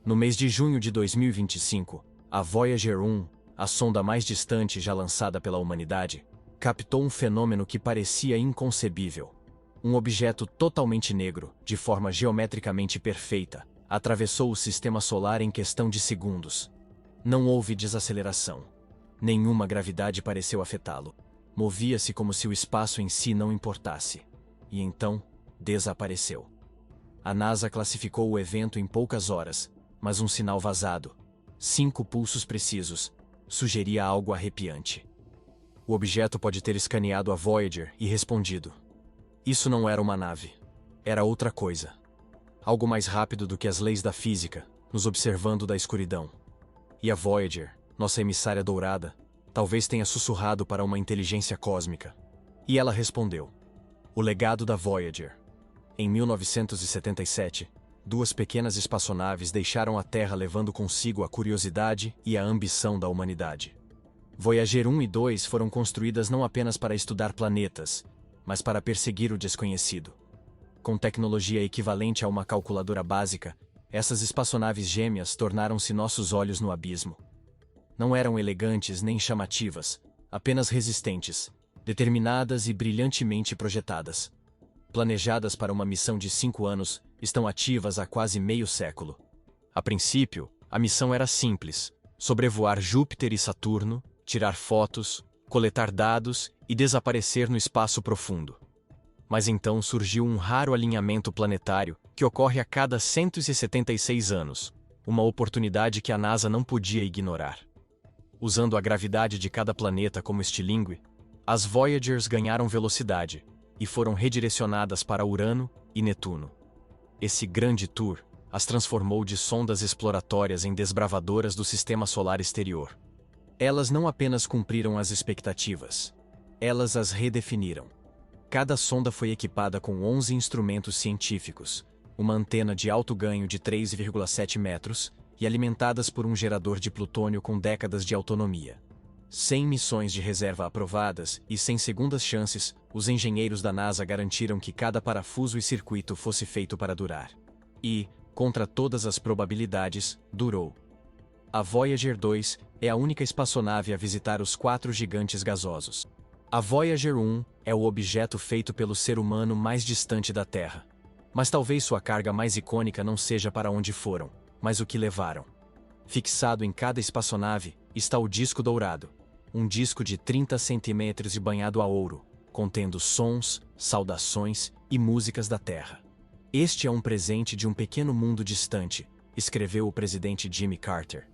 No mês de junho de 2025, a Voyager 1, a sonda mais distante já lançada pela humanidade, captou um fenômeno que parecia inconcebível. Um objeto totalmente negro, de forma geometricamente perfeita, atravessou o sistema solar em questão de segundos. Não houve desaceleração. Nenhuma gravidade pareceu afetá-lo. Movia-se como se o espaço em si não importasse. E então, desapareceu. A NASA classificou o evento em poucas horas, mas um sinal vazado, 5 pulsos precisos, sugeria algo arrepiante. O objeto pode ter escaneado a Voyager e respondido. Isso não era uma nave. Era outra coisa. Algo mais rápido do que as leis da física, nos observando da escuridão. E a Voyager, nossa emissária dourada, talvez tenha sussurrado para uma inteligência cósmica. E ela respondeu. O legado da Voyager. Em 1977, 2 pequenas espaçonaves deixaram a Terra levando consigo a curiosidade e a ambição da humanidade. Voyager 1 e 2 foram construídas não apenas para estudar planetas, mas para perseguir o desconhecido. Com tecnologia equivalente a uma calculadora básica, essas espaçonaves gêmeas tornaram-se nossos olhos no abismo. Não eram elegantes nem chamativas, apenas resistentes, determinadas e brilhantemente projetadas. Planejadas para uma missão de 5 anos, estão ativas há quase meio século. A princípio, a missão era simples: sobrevoar Júpiter e Saturno, tirar fotos, coletar dados e desaparecer no espaço profundo. Mas então surgiu um raro alinhamento planetário que ocorre a cada 176 anos, uma oportunidade que a NASA não podia ignorar. Usando a gravidade de cada planeta como estilingue, as Voyagers ganharam velocidade e foram redirecionadas para Urano e Netuno. Esse grande tour as transformou de sondas exploratórias em desbravadoras do sistema solar exterior. Elas não apenas cumpriram as expectativas, elas as redefiniram. Cada sonda foi equipada com 11 instrumentos científicos, uma antena de alto ganho de 3,7 metros e alimentadas por um gerador de plutônio com décadas de autonomia. 100 missões de reserva aprovadas e sem segundas chances, os engenheiros da NASA garantiram que cada parafuso e circuito fosse feito para durar. E, contra todas as probabilidades, durou. A Voyager 2 é a única espaçonave a visitar os 4 gigantes gasosos. A Voyager 1 é o objeto feito pelo ser humano mais distante da Terra. Mas talvez sua carga mais icônica não seja para onde foram, mas o que levaram. Fixado em cada espaçonave está o disco dourado, um disco de 30 centímetros e banhado a ouro, contendo sons, saudações e músicas da Terra. Este é um presente de um pequeno mundo distante, escreveu o presidente Jimmy Carter.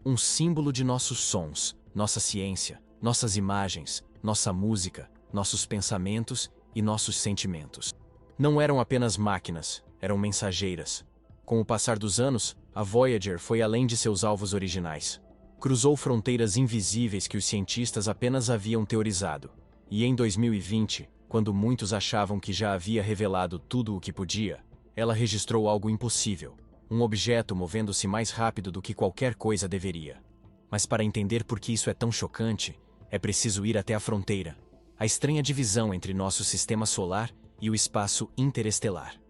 Um símbolo de nossos sons, nossa ciência, nossas imagens, nossa música, nossos pensamentos e nossos sentimentos. Não eram apenas máquinas, eram mensageiras. Com o passar dos anos, a Voyager foi além de seus alvos originais. Cruzou fronteiras invisíveis que os cientistas apenas haviam teorizado. E em 2020, quando muitos achavam que já havia revelado tudo o que podia, ela registrou algo impossível. Um objeto movendo-se mais rápido do que qualquer coisa deveria. Mas para entender por que isso é tão chocante, é preciso ir até a fronteira, a estranha divisão entre nosso sistema solar e o espaço interestelar.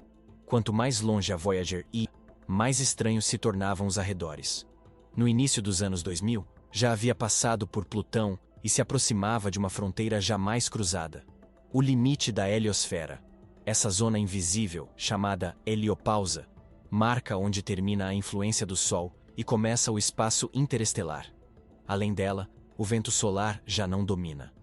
Quanto mais longe a Voyager ia, mais estranhos se tornavam os arredores. No início dos anos 2000, já havia passado por Plutão e se aproximava de uma fronteira jamais cruzada. O limite da heliosfera, essa zona invisível, chamada heliopausa, marca onde termina a influência do Sol e começa o espaço interestelar. Além dela, o vento solar já não domina.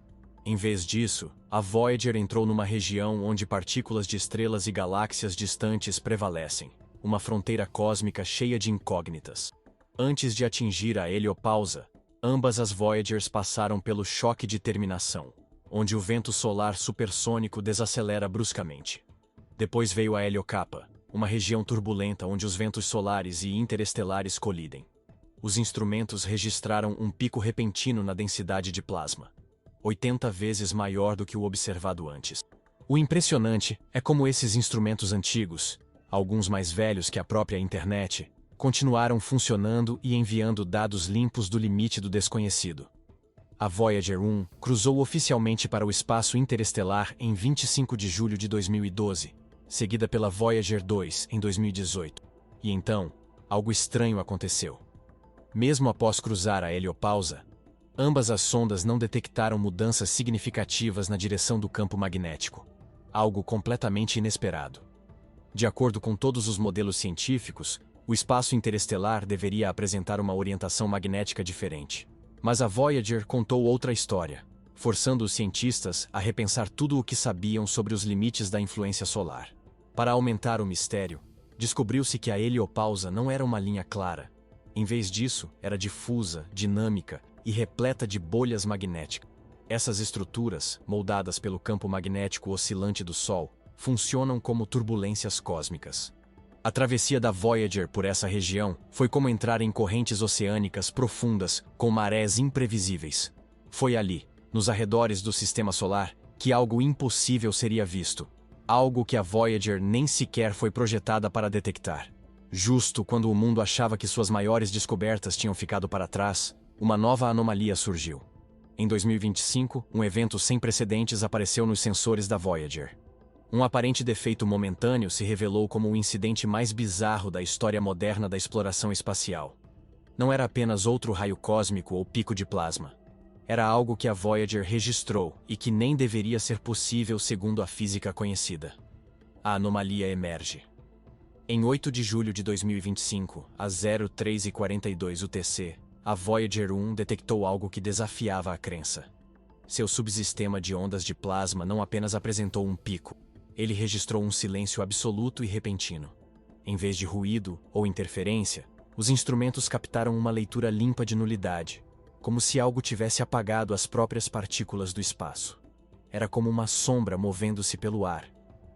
Em vez disso, a Voyager entrou numa região onde partículas de estrelas e galáxias distantes prevalecem, uma fronteira cósmica cheia de incógnitas. Antes de atingir a heliopausa, ambas as Voyagers passaram pelo choque de terminação, onde o vento solar supersônico desacelera bruscamente. Depois veio a heliocapa, uma região turbulenta onde os ventos solares e interestelares colidem. Os instrumentos registraram um pico repentino na densidade de plasma, 80 vezes maior do que o observado antes. O impressionante é como esses instrumentos antigos, alguns mais velhos que a própria internet, continuaram funcionando e enviando dados limpos do limite do desconhecido. A Voyager 1 cruzou oficialmente para o espaço interestelar em 25 de julho de 2012, seguida pela Voyager 2 em 2018. E então, algo estranho aconteceu. Mesmo após cruzar a heliopausa, ambas as sondas não detectaram mudanças significativas na direção do campo magnético, algo completamente inesperado. De acordo com todos os modelos científicos, o espaço interestelar deveria apresentar uma orientação magnética diferente. Mas a Voyager contou outra história, forçando os cientistas a repensar tudo o que sabiam sobre os limites da influência solar. Para aumentar o mistério, descobriu-se que a heliopausa não era uma linha clara. Em vez disso, era difusa, dinâmica e repleta de bolhas magnéticas. Essas estruturas, moldadas pelo campo magnético oscilante do Sol, funcionam como turbulências cósmicas. A travessia da Voyager por essa região foi como entrar em correntes oceânicas profundas com marés imprevisíveis. Foi ali, nos arredores do Sistema Solar, que algo impossível seria visto. Algo que a Voyager nem sequer foi projetada para detectar. Justo quando o mundo achava que suas maiores descobertas tinham ficado para trás, uma nova anomalia surgiu. Em 2025, um evento sem precedentes apareceu nos sensores da Voyager. Um aparente defeito momentâneo se revelou como o incidente mais bizarro da história moderna da exploração espacial. Não era apenas outro raio cósmico ou pico de plasma. Era algo que a Voyager registrou e que nem deveria ser possível segundo a física conhecida. A anomalia emerge. Em 8 de julho de 2025, às 03h42 UTC, a Voyager 1 detectou algo que desafiava a crença. Seu subsistema de ondas de plasma não apenas apresentou um pico, ele registrou um silêncio absoluto e repentino. Em vez de ruído ou interferência, os instrumentos captaram uma leitura limpa de nulidade, como se algo tivesse apagado as próprias partículas do espaço. Era como uma sombra movendo-se pelo ar,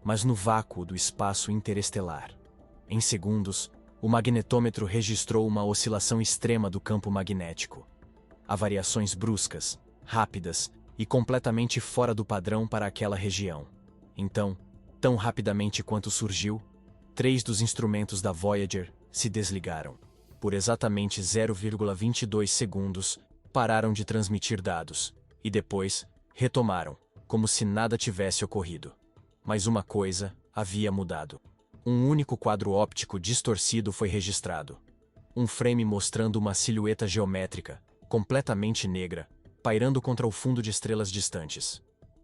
mas no vácuo do espaço interestelar. Em segundos, o magnetômetro registrou uma oscilação extrema do campo magnético. Há variações bruscas, rápidas e completamente fora do padrão para aquela região. Então, tão rapidamente quanto surgiu, 3 dos instrumentos da Voyager se desligaram. Por exatamente 0,22 segundos, pararam de transmitir dados, e depois, retomaram, como se nada tivesse ocorrido. Mas uma coisa havia mudado. Um único quadro óptico distorcido foi registrado. Um frame mostrando uma silhueta geométrica, completamente negra, pairando contra o fundo de estrelas distantes.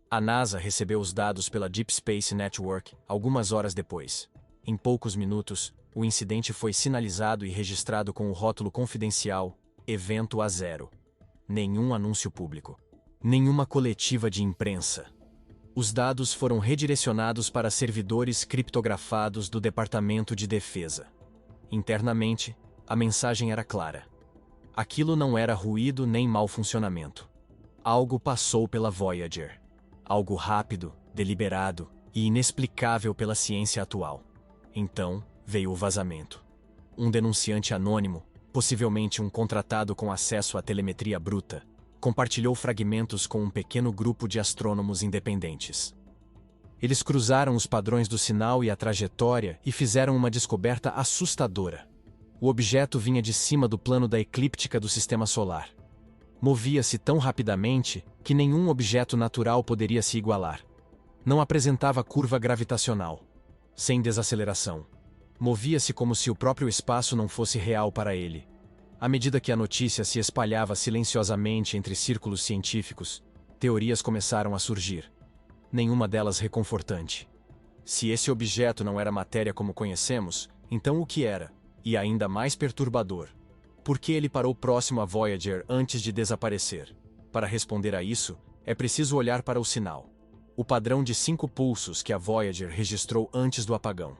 A NASA recebeu os dados pela Deep Space Network algumas horas depois. Em poucos minutos, o incidente foi sinalizado e registrado com o rótulo confidencial Evento A0. Nenhum anúncio público. Nenhuma coletiva de imprensa. Os dados foram redirecionados para servidores criptografados do Departamento de Defesa. Internamente, a mensagem era clara. Aquilo não era ruído nem mau funcionamento. Algo passou pela Voyager. Algo rápido, deliberado e inexplicável pela ciência atual. Então, veio o vazamento. Um denunciante anônimo, possivelmente um contratado com acesso à telemetria bruta, compartilhou fragmentos com um pequeno grupo de astrônomos independentes. Eles cruzaram os padrões do sinal e a trajetória e fizeram uma descoberta assustadora. O objeto vinha de cima do plano da eclíptica do Sistema Solar. Movia-se tão rapidamente que nenhum objeto natural poderia se igualar. Não apresentava curva gravitacional. Sem desaceleração. Movia-se como se o próprio espaço não fosse real para ele. À medida que a notícia se espalhava silenciosamente entre círculos científicos, teorias começaram a surgir. Nenhuma delas reconfortante. Se esse objeto não era matéria como conhecemos, então o que era? E ainda mais perturbador. Por que ele parou próximo à Voyager antes de desaparecer? Para responder a isso, é preciso olhar para o sinal. O padrão de 5 pulsos que a Voyager registrou antes do apagão.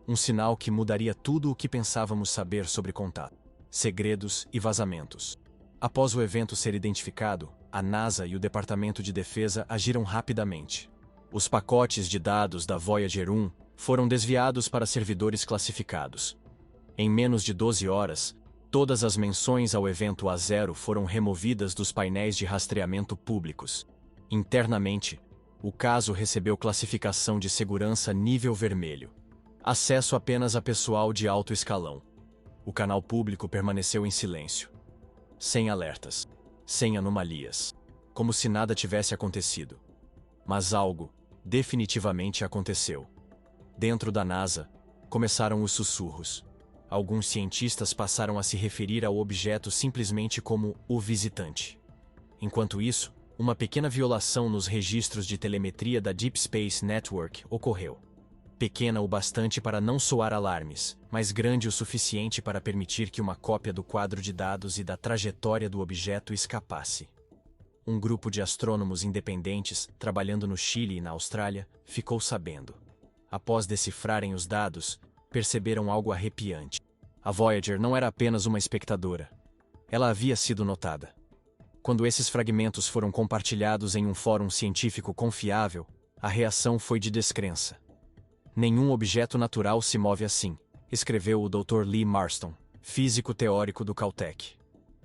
Um sinal que mudaria tudo o que pensávamos saber sobre contato, segredos e vazamentos. Após o evento ser identificado, a NASA e o Departamento de Defesa agiram rapidamente. Os pacotes de dados da Voyager 1 foram desviados para servidores classificados. Em menos de 12 horas, todas as menções ao evento A0 foram removidas dos painéis de rastreamento públicos. Internamente, o caso recebeu classificação de segurança nível vermelho. Acesso apenas a pessoal de alto escalão. O canal público permaneceu em silêncio. Sem alertas. Sem anomalias. Como se nada tivesse acontecido. Mas algo, definitivamente aconteceu. Dentro da NASA, começaram os sussurros. Alguns cientistas passaram a se referir ao objeto simplesmente como o visitante. Enquanto isso, uma pequena violação nos registros de telemetria da Deep Space Network ocorreu. Pequena o bastante para não soar alarmes, mas grande o suficiente para permitir que uma cópia do quadro de dados e da trajetória do objeto escapasse. Um grupo de astrônomos independentes, trabalhando no Chile e na Austrália, ficou sabendo. Após decifrarem os dados, perceberam algo arrepiante. A Voyager não era apenas uma espectadora. Ela havia sido notada. Quando esses fragmentos foram compartilhados em um fórum científico confiável, a reação foi de descrença. Nenhum objeto natural se move assim, escreveu o Dr. Lee Marston, físico teórico do Caltech.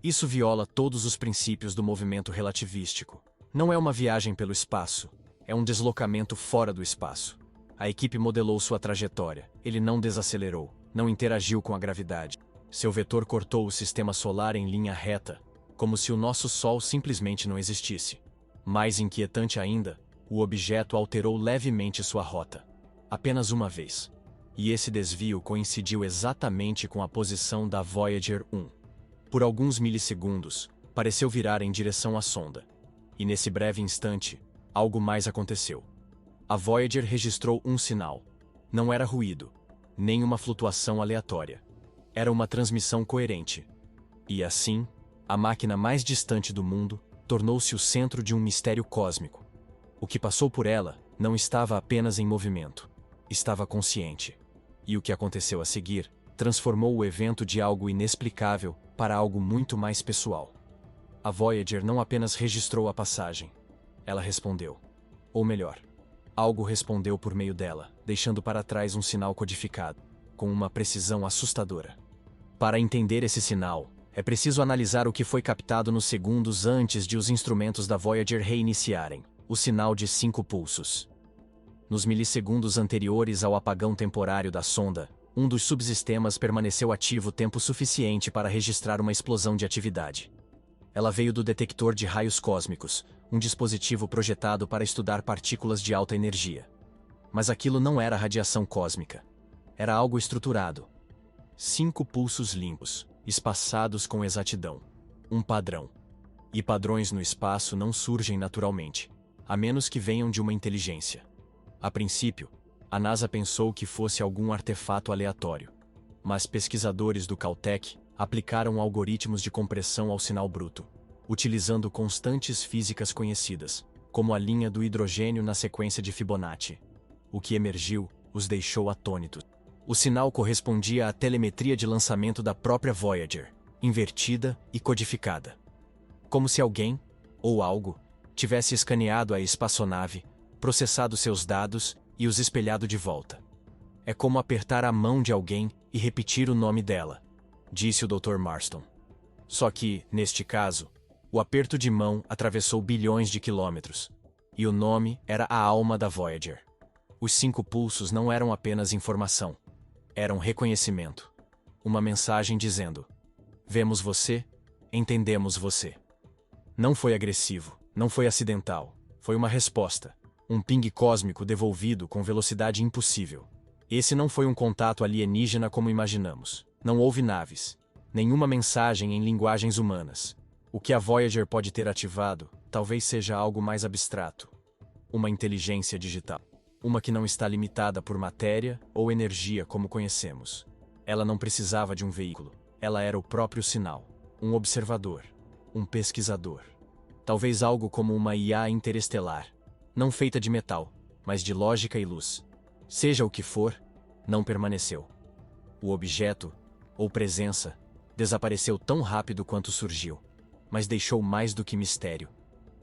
Isso viola todos os princípios do movimento relativístico. Não é uma viagem pelo espaço, é um deslocamento fora do espaço. A equipe modelou sua trajetória, ele não desacelerou, não interagiu com a gravidade. Seu vetor cortou o sistema solar em linha reta, como se o nosso Sol simplesmente não existisse. Mais inquietante ainda, o objeto alterou levemente sua rota. Apenas uma vez. E esse desvio coincidiu exatamente com a posição da Voyager 1. Por alguns milissegundos, pareceu virar em direção à sonda. E nesse breve instante, algo mais aconteceu. A Voyager registrou um sinal. Não era ruído, nem uma flutuação aleatória. Era uma transmissão coerente. E assim, a máquina mais distante do mundo tornou-se o centro de um mistério cósmico. O que passou por ela não estava apenas em movimento. Estava consciente. E o que aconteceu a seguir transformou o evento de algo inexplicável para algo muito mais pessoal. A Voyager não apenas registrou a passagem. Ela respondeu. Ou melhor, algo respondeu por meio dela, deixando para trás um sinal codificado, com uma precisão assustadora. Para entender esse sinal, é preciso analisar o que foi captado nos segundos antes de os instrumentos da Voyager reiniciarem, o sinal de 5 pulsos. Nos milissegundos anteriores ao apagão temporário da sonda, um dos subsistemas permaneceu ativo tempo suficiente para registrar uma explosão de atividade. Ela veio do detector de raios cósmicos, um dispositivo projetado para estudar partículas de alta energia. Mas aquilo não era radiação cósmica. Era algo estruturado. 5 pulsos limpos, espaçados com exatidão. Um padrão. E padrões no espaço não surgem naturalmente, a menos que venham de uma inteligência. A princípio, a NASA pensou que fosse algum artefato aleatório. Mas pesquisadores do Caltech aplicaram algoritmos de compressão ao sinal bruto, utilizando constantes físicas conhecidas, como a linha do hidrogênio na sequência de Fibonacci. O que emergiu os deixou atônitos. O sinal correspondia à telemetria de lançamento da própria Voyager, invertida e codificada. Como se alguém, ou algo, tivesse escaneado a espaçonave, processado seus dados e os espelhado de volta. É como apertar a mão de alguém e repetir o nome dela, disse o Dr. Marston. Só que, neste caso, o aperto de mão atravessou bilhões de quilômetros, e o nome era a alma da Voyager. Os 5 pulsos não eram apenas informação, eram reconhecimento. Uma mensagem dizendo: vemos você, entendemos você. Não foi agressivo, não foi acidental, foi uma resposta. Um ping cósmico devolvido com velocidade impossível. Esse não foi um contato alienígena como imaginamos. Não houve naves. Nenhuma mensagem em linguagens humanas. O que a Voyager pode ter ativado, talvez seja algo mais abstrato. Uma inteligência digital. Uma que não está limitada por matéria ou energia como conhecemos. Ela não precisava de um veículo. Ela era o próprio sinal. Um observador. Um pesquisador. Talvez algo como uma IA interestelar. Não feita de metal, mas de lógica e luz. Seja o que for, não permaneceu. O objeto, ou presença, desapareceu tão rápido quanto surgiu, mas deixou mais do que mistério.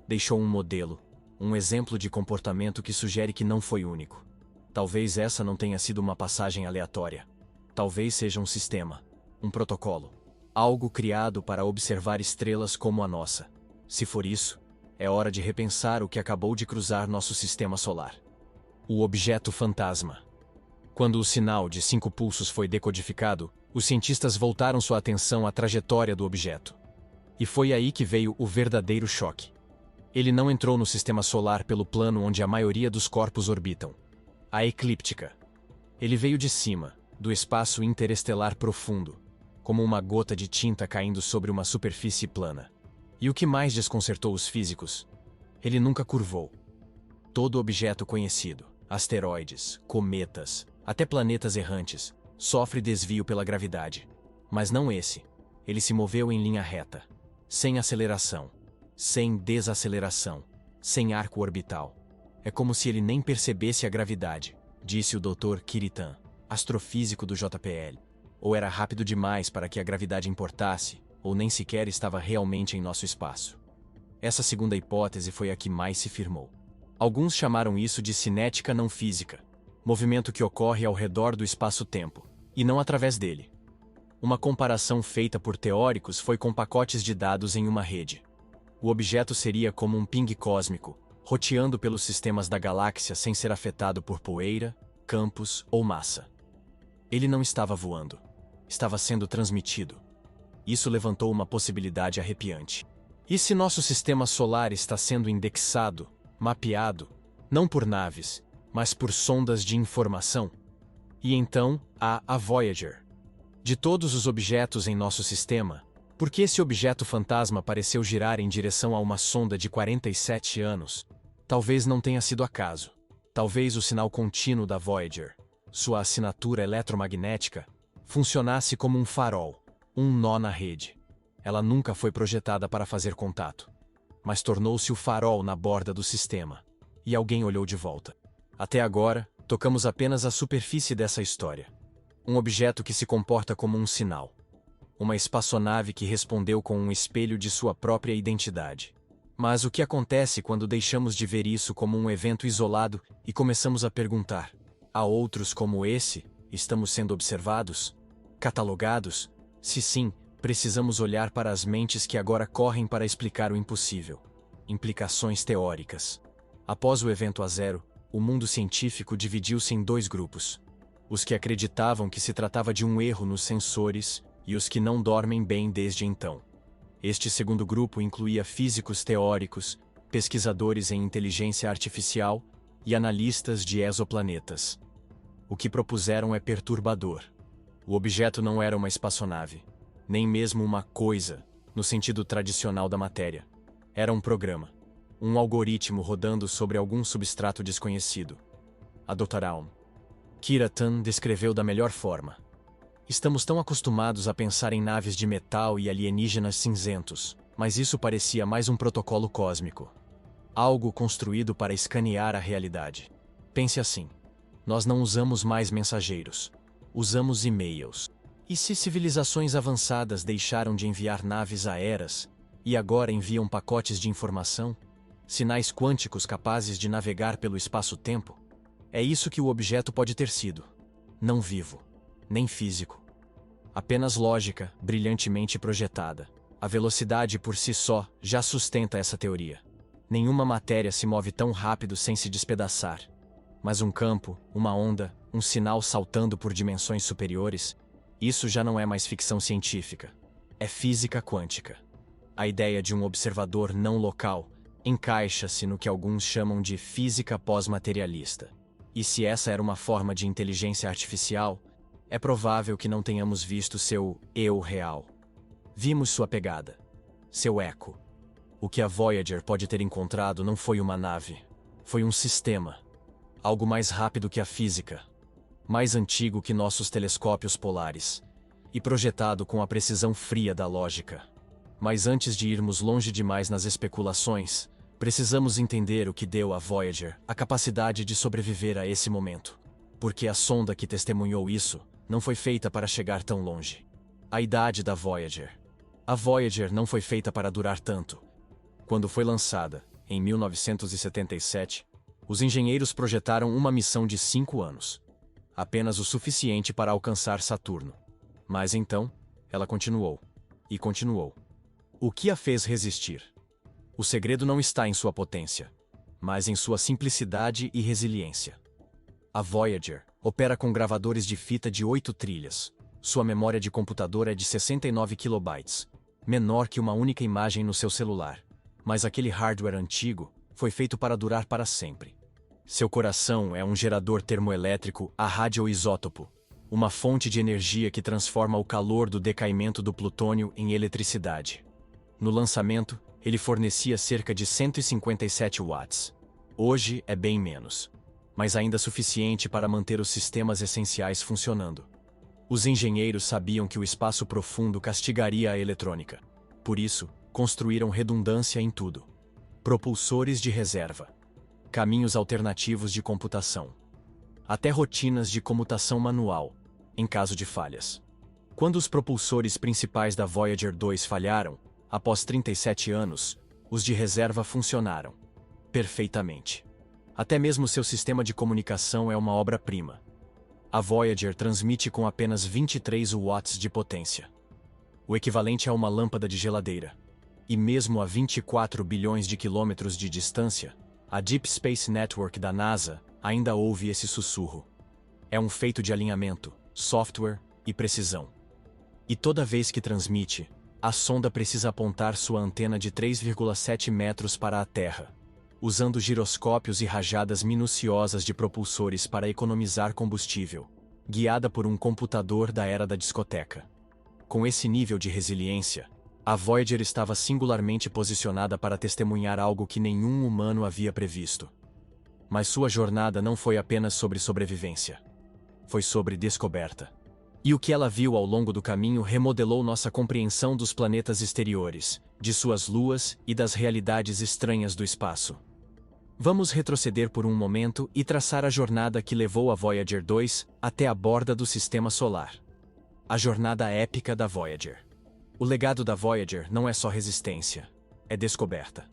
Deixou um modelo, um exemplo de comportamento que sugere que não foi único. Talvez essa não tenha sido uma passagem aleatória. Talvez seja um sistema, um protocolo, algo criado para observar estrelas como a nossa. Se for isso, é hora de repensar o que acabou de cruzar nosso sistema solar. O objeto fantasma. Quando o sinal de 5 pulsos foi decodificado, os cientistas voltaram sua atenção à trajetória do objeto. E foi aí que veio o verdadeiro choque. Ele não entrou no sistema solar pelo plano onde a maioria dos corpos orbitam, a eclíptica. Ele veio de cima, do espaço interestelar profundo, como uma gota de tinta caindo sobre uma superfície plana. E o que mais desconcertou os físicos? Ele nunca curvou. Todo objeto conhecido, asteroides, cometas, até planetas errantes, sofre desvio pela gravidade. Mas não esse. Ele se moveu em linha reta, sem aceleração, sem desaceleração, sem arco orbital. É como se ele nem percebesse a gravidade, disse o Dr. Kiritan, astrofísico do JPL. Ou era rápido demais para que a gravidade importasse, ou nem sequer estava realmente em nosso espaço. Essa segunda hipótese foi a que mais se firmou. Alguns chamaram isso de cinética não física, movimento que ocorre ao redor do espaço-tempo, e não através dele. Uma comparação feita por teóricos foi com pacotes de dados em uma rede. O objeto seria como um ping cósmico, roteando pelos sistemas da galáxia sem ser afetado por poeira, campos ou massa. Ele não estava voando. Estava sendo transmitido. Isso levantou uma possibilidade arrepiante. E se nosso sistema solar está sendo indexado, mapeado, não por naves, mas por sondas de informação? E então, há a Voyager. De todos os objetos em nosso sistema, por que esse objeto fantasma pareceu girar em direção a uma sonda de 47 anos? Talvez não tenha sido acaso. Talvez o sinal contínuo da Voyager, sua assinatura eletromagnética, funcionasse como um farol, um nó na rede. Ela nunca foi projetada para fazer contato, mas tornou-se o farol na borda do sistema. E alguém olhou de volta. Até agora, tocamos apenas a superfície dessa história. Um objeto que se comporta como um sinal. Uma espaçonave que respondeu com um espelho de sua própria identidade. Mas o que acontece quando deixamos de ver isso como um evento isolado e começamos a perguntar: há outros como esse? Estamos sendo observados? Catalogados? Se sim, precisamos olhar para as mentes que agora correm para explicar o impossível. Implicações teóricas. Após o evento A0, o mundo científico dividiu-se em dois grupos. Os que acreditavam que se tratava de um erro nos sensores e os que não dormem bem desde então. Este segundo grupo incluía físicos teóricos, pesquisadores em inteligência artificial e analistas de exoplanetas. O que propuseram é perturbador. O objeto não era uma espaçonave, nem mesmo uma coisa, no sentido tradicional da matéria. Era um programa, um algoritmo rodando sobre algum substrato desconhecido. A Dr. Aum Kiritan descreveu da melhor forma. Estamos tão acostumados a pensar em naves de metal e alienígenas cinzentos, mas isso parecia mais um protocolo cósmico. Algo construído para escanear a realidade. Pense assim. Nós não usamos mais mensageiros. Usamos e-mails. E se civilizações avançadas deixaram de enviar naves aéreas e agora enviam pacotes de informação? Sinais quânticos capazes de navegar pelo espaço-tempo? É isso que o objeto pode ter sido. Não vivo, nem físico. Apenas lógica, brilhantemente projetada. A velocidade por si só já sustenta essa teoria. Nenhuma matéria se move tão rápido sem se despedaçar. Mas um campo, uma onda, um sinal saltando por dimensões superiores, isso já não é mais ficção científica. É física quântica. A ideia de um observador não local encaixa-se no que alguns chamam de física pós-materialista. E se essa era uma forma de inteligência artificial, é provável que não tenhamos visto seu eu real. Vimos sua pegada, seu eco. O que a Voyager pode ter encontrado não foi uma nave, foi um sistema. Algo mais rápido que a física, mais antigo que nossos telescópios polares, e projetado com a precisão fria da lógica. Mas antes de irmos longe demais nas especulações, precisamos entender o que deu à Voyager a capacidade de sobreviver a esse momento. Porque a sonda que testemunhou isso não foi feita para chegar tão longe. A idade da Voyager. A Voyager não foi feita para durar tanto. Quando foi lançada, em 1977, os engenheiros projetaram uma missão de 5 anos. Apenas o suficiente para alcançar Saturno. Mas então, ela continuou. E continuou. O que a fez resistir? O segredo não está em sua potência, mas em sua simplicidade e resiliência. A Voyager opera com gravadores de fita de 8 trilhas. Sua memória de computador é de 69 kilobytes, menor que uma única imagem no seu celular. Mas aquele hardware antigo foi feito para durar para sempre. Seu coração é um gerador termoelétrico a radioisótopo, uma fonte de energia que transforma o calor do decaimento do plutônio em eletricidade. No lançamento, ele fornecia cerca de 157 watts. Hoje é bem menos, mas ainda suficiente para manter os sistemas essenciais funcionando. Os engenheiros sabiam que o espaço profundo castigaria a eletrônica. Por isso, construíram redundância em tudo. Propulsores de reserva, caminhos alternativos de computação, até rotinas de comutação manual, em caso de falhas. Quando os propulsores principais da Voyager 2 falharam, após 37 anos, os de reserva funcionaram perfeitamente. Até mesmo seu sistema de comunicação é uma obra-prima. A Voyager transmite com apenas 23 watts de potência, o equivalente a uma lâmpada de geladeira. E mesmo a 24 bilhões de quilômetros de distância, a Deep Space Network da NASA ainda ouve esse sussurro. É um feito de alinhamento, software e precisão. E toda vez que transmite, a sonda precisa apontar sua antena de 3,7 metros para a Terra, usando giroscópios e rajadas minuciosas de propulsores para economizar combustível, guiada por um computador da era da discoteca. Com esse nível de resiliência, a Voyager estava singularmente posicionada para testemunhar algo que nenhum humano havia previsto. Mas sua jornada não foi apenas sobre sobrevivência. Foi sobre descoberta. E o que ela viu ao longo do caminho remodelou nossa compreensão dos planetas exteriores, de suas luas e das realidades estranhas do espaço. Vamos retroceder por um momento e traçar a jornada que levou a Voyager 2 até a borda do Sistema Solar. A jornada épica da Voyager. O legado da Voyager não é só resistência, é descoberta.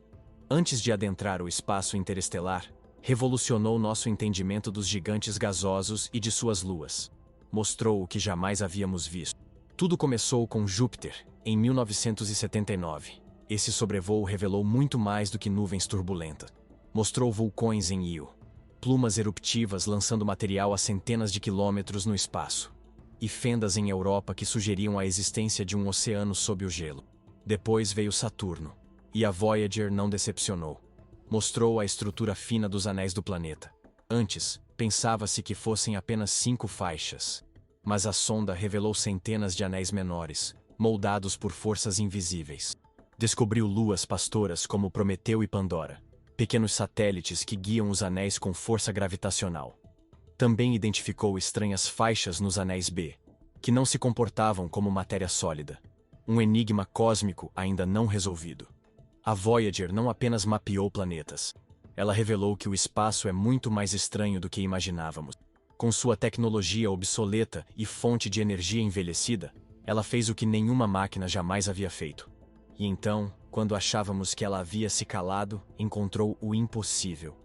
Antes de adentrar o espaço interestelar, revolucionou nosso entendimento dos gigantes gasosos e de suas luas. Mostrou o que jamais havíamos visto. Tudo começou com Júpiter, em 1979. Esse sobrevoo revelou muito mais do que nuvens turbulentas. Mostrou vulcões em Io, plumas eruptivas lançando material a centenas de quilômetros no espaço, e fendas em Europa que sugeriam a existência de um oceano sob o gelo. Depois veio Saturno, e a Voyager não decepcionou. Mostrou a estrutura fina dos anéis do planeta. Antes, pensava-se que fossem apenas 5 faixas. Mas a sonda revelou centenas de anéis menores, moldados por forças invisíveis. Descobriu luas pastoras como Prometeu e Pandora, pequenos satélites que guiam os anéis com força gravitacional. Também identificou estranhas faixas nos anéis B, que não se comportavam como matéria sólida. Um enigma cósmico ainda não resolvido. A Voyager não apenas mapeou planetas. Ela revelou que o espaço é muito mais estranho do que imaginávamos. Com sua tecnologia obsoleta e fonte de energia envelhecida, ela fez o que nenhuma máquina jamais havia feito. E então, quando achávamos que ela havia se calado, encontrou o impossível.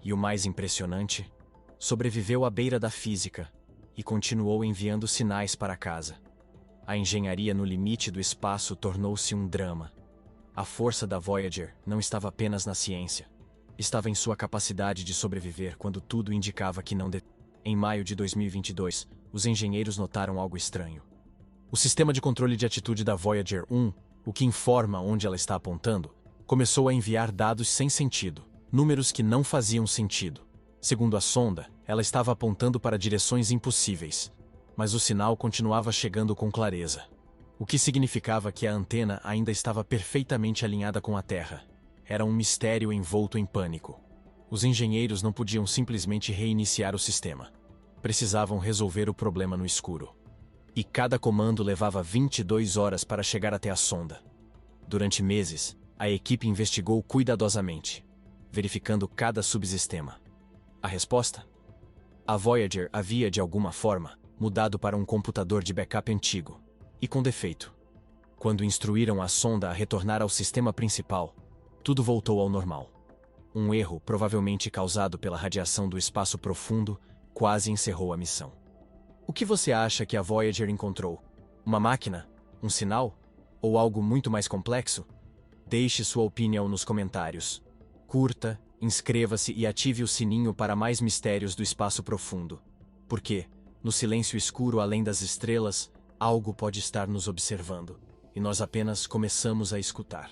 E o mais impressionante, sobreviveu à beira da física e continuou enviando sinais para casa. A engenharia no limite do espaço tornou-se um drama. A força da Voyager não estava apenas na ciência. Estava em sua capacidade de sobreviver quando tudo indicava que não deveria. Em maio de 2022, os engenheiros notaram algo estranho. O sistema de controle de atitude da Voyager 1, o que informa onde ela está apontando, começou a enviar dados sem sentido, números que não faziam sentido. Segundo a sonda, ela estava apontando para direções impossíveis, mas o sinal continuava chegando com clareza, o que significava que a antena ainda estava perfeitamente alinhada com a Terra. Era um mistério envolto em pânico. Os engenheiros não podiam simplesmente reiniciar o sistema. Precisavam resolver o problema no escuro. E cada comando levava 22 horas para chegar até a sonda. Durante meses, a equipe investigou cuidadosamente, verificando cada subsistema. A resposta? A Voyager havia, de alguma forma, mudado para um computador de backup antigo, e com defeito. Quando instruíram a sonda a retornar ao sistema principal, tudo voltou ao normal. Um erro, provavelmente causado pela radiação do espaço profundo, quase encerrou a missão. O que você acha que a Voyager encontrou? Uma máquina? Um sinal? Ou algo muito mais complexo? Deixe sua opinião nos comentários. Curta, inscreva-se e ative o sininho para mais mistérios do espaço profundo. Porque, no silêncio escuro além das estrelas, algo pode estar nos observando, e nós apenas começamos a escutar.